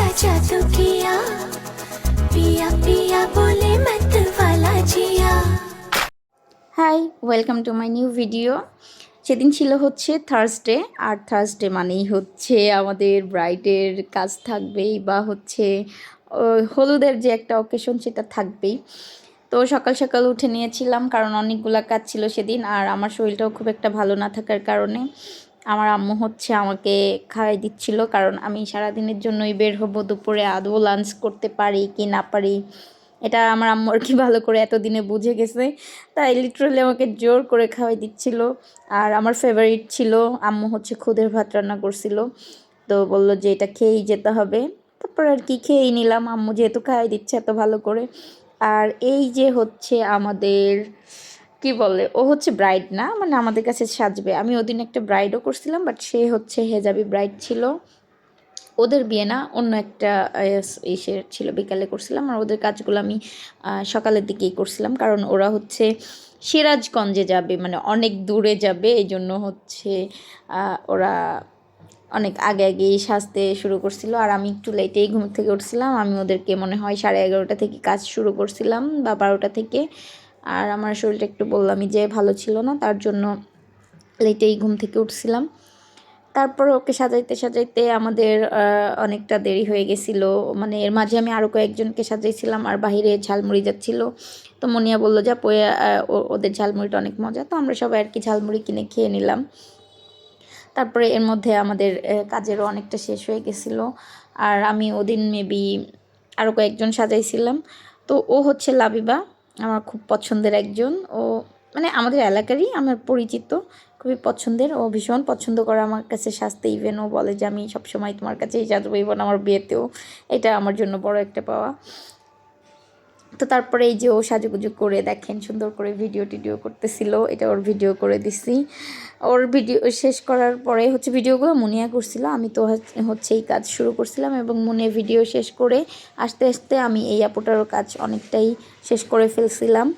सजा तो किया पिया पिया बोले मत वाला जिया। Hi welcome to my new video. সেদিন ছিল হচ্ছে থার্সডে, আর থার্সডে মানেই হচ্ছে আমাদের ব্রাইডের কাজ থাকবেই, বা হচ্ছে হলুদের যে একটা অকেশন সেটা থাকবেই। তো সকাল সকাল উঠে নিয়েছিলাম কারণ অনেকগুলা কাজ ছিল সেদিন, আর আমার শরীরটাও খুব একটা ভালো না থাকার কারণে আমার আম্মু হচ্ছে আমাকে খাওয়াই দিচ্ছিল, কারণ আমি সারাদিনের জন্যই বের হব, দুপুরে আদৌ লাঞ্চ করতে পারি কি না পারি এটা আমার আম্মু আর কি ভালো করে এতদিনে বুঝে গেছে, তাই লিটারালি আমাকে জোর করে খাওয়াই দিচ্ছিল। আর আমার ফেভারিট ছিল, আম্মু হচ্ছে খুদের ভাত রান্না করছিল, তো বললো যে এটা খেয়েই যেতে হবে। তারপর আর কি খেয়েই নিলাম, আম্মু যেহেতু খাওয়াই দিচ্ছে এত ভালো করে। আর এই যে হচ্ছে আমাদের কি বলে, ও হচ্ছে ব্রাইড না, মানে আমাদের কাছে সাজবে। আমি ওদিন একটা ব্রাইডও করছিলাম, বাট সে হচ্ছে হেজাবি ব্রাইড ছিল। ওদের বিয়ে না, অন্য একটা ইসে ছিল, বিকালে করছিলাম। আর ওদের কাজগুলো আমি সকালের দিকেই করছিলাম, কারণ ওরা হচ্ছে সিরাজগঞ্জে যাবে, মানে অনেক দূরে যাবে, এই জন্য হচ্ছে ওরা অনেক আগে আগেই সাজতে শুরু করছিল। আর আমি একটু লেটেই ঘুম থেকে উঠছিলাম, আমি ওদেরকে মনে হয় 11:30 থেকে কাজ শুরু করছিলাম বা 12টা থেকে। আর আমার শরীরটা একটু বললামই যে ভালো ছিল না, তার জন্য লেটেই ঘুম থেকে উঠছিলাম। তারপর ওকে সাজাইতে সাজাইতে আমাদের অনেকটা দেরি হয়ে গেছিলো, মানে এর মাঝে আমি আরও কয়েকজনকে সাজাইছিলাম, আর বাহিরে ঝালমুড়ি যাচ্ছিলো। তো মনিয়া বললো যা পোয়া, ওদের ঝালমুড়িটা অনেক মজা, তো আমরা সবাই আর কি ঝালমুড়ি কিনে খেয়ে নিলাম। তারপরে এর মধ্যে আমাদের কাজেরও অনেকটা শেষ হয়ে গেছিলো। আর আমি ওদিন মেবি আরও কয়েকজন সাজাইছিলাম। তো ও হচ্ছে লাবিবা, আমার খুব পছন্দের একজন, ও মানে আমাদের এলাকারই, আমার পরিচিত, খুবই পছন্দের। ও ভীষণ পছন্দ করে আমার কাছে সাজতে, ইভেন ও বলে যে আমি সবসময় তোমার কাছেই সাজবো, ইভেন আমার বিয়েতেও। এটা আমার জন্য বড় একটা পাওয়া। তো তারপরে এই যে ও সাজুগুজু করে দেখেন সুন্দর করে ভিডিও টিডিও করতেছিল, এটা ওর ভিডিও করে দিছি। ওর ভিডিও শেষ করার পরে হচ্ছে ভিডিওগুলো মুনিয়া করছিল, আমি তো হচ্ছে এই কাজ শুরু করছিলাম, এবং মুনিয়া ভিডিও শেষ করে আস্তে আস্তে আমি এই আপুটারও কাজ অনেকটাই শেষ করে ফেলছিলাম।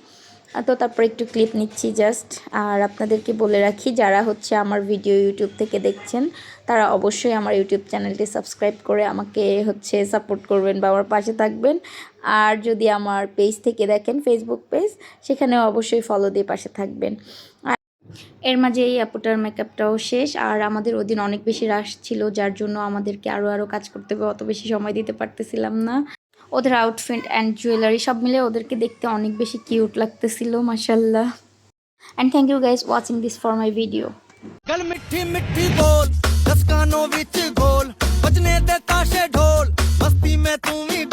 তো তারপর একটু ক্লিপ নিচ্ছি জাস্ট। আর আপনাদেরকে বলে রাখি, যারা হচ্ছে আমার ভিডিও ইউটিউব থেকে দেখছেন তারা অবশ্যই আমার ইউটিউব চ্যানেলটি সাবস্ক্রাইব করে আমাকে হচ্ছে সাপোর্ট করবেন বা আমার পাশে থাকবেন। আর যদি আমার পেজ থেকে দেখেন, ফেসবুক পেজ, সেখানেও অবশ্যই ফলো দিয়ে পাশে থাকবেন। আর এর মাঝে এই আপুটার মেকআপটাও শেষ। আর আমাদের ওদিন অনেক বেশি রাশ ছিল, যার জন্য আমাদেরকে আরও কাজ করতে হবে, অত বেশি সময় দিতে পারতেছিলাম না। ওদের আউটফিট অ্যান্ড জুয়েলারি সব মিলে ওদেরকে দেখতে অনেক বেশি কিউট লাগতেছিল, মাশাল্লাহ। And thank you guys watching this for my video. गल मिठी मिठी बोल, दस कानों विच गोल, बजने दे ताशे ढोल, मस्ती में तू भी डोल।